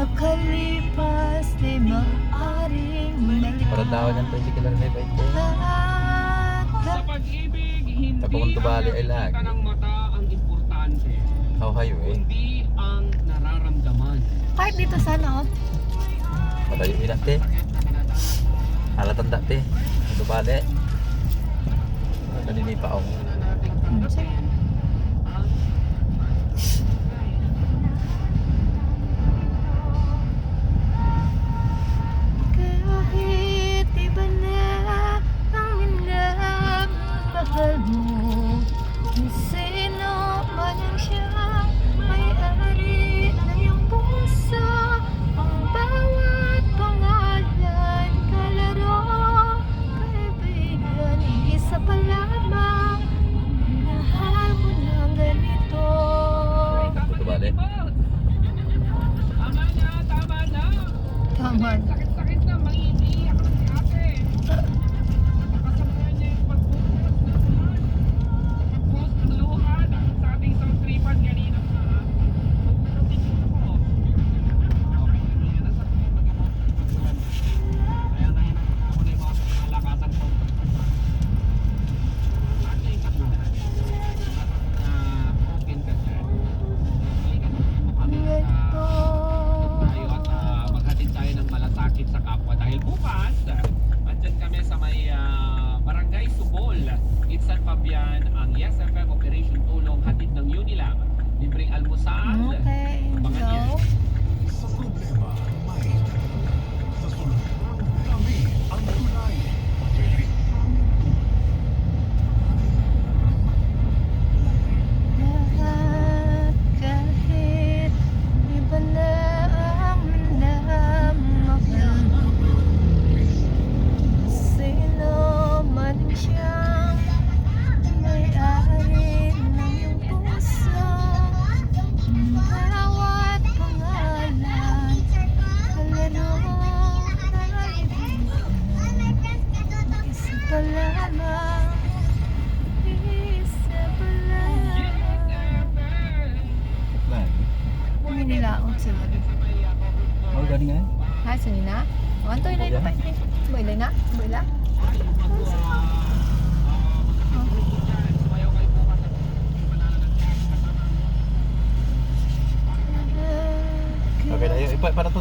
makalipas di maaaring Para tawag ng tricycle na iba ito. Sa pag-ibig, hindi Tapos kung tubali ay ang lagi. nakikita ng mata ang importante, How highway? kundi ang nararamdaman. Part dito sana oh. Matayo yun natin. Halatan dati. Ito bali. Naninipa ako. Kahit iba na ang minamahal mo, kung sino man ang siyang may-ari ng iyong puso, ang bawat pangalan, kalaro, kaibigan, isa pa lamang, minahal mo ng ganito. Ito bali. Tama na, tama na. Tama na. Sakit-sakit na, mangiiyak na si ate. Nakasabayan niya yung pag-post na naman. Pag-post ng luha sa ating South Tripan kanina pa. Pag-post ako. Okay, yan. Nasa ko yung mag-post. Kaya na yun ako na yung mga kalakasan ko. Ano yung katulad? Open ka dyan. Balikan mo kami Ganito. tayo at maghatid tayo ng malasakit sa kapwa dahil bukas andyan kami sa may Barangay Subol, Itsan Fabian, ang Yes FM Operation Tulong hatid ng Unilag, libreng almusal. Okay, Abangan yan. go. Sa problema, may sa solusyon, kami ang tunay. Lahat kahit iba na ang minamahal mo, sino man siyang may-ari ng iyong puso, ang bawat pangalan, kalaro, kaibigan, isa pa lamang, isa pa lamang. Lan. Hindi nila ako sila. Oh, gani nga. Ha, sini na? Wantoy na ito pa. Boy na? Boy na? Okay na yun. Para to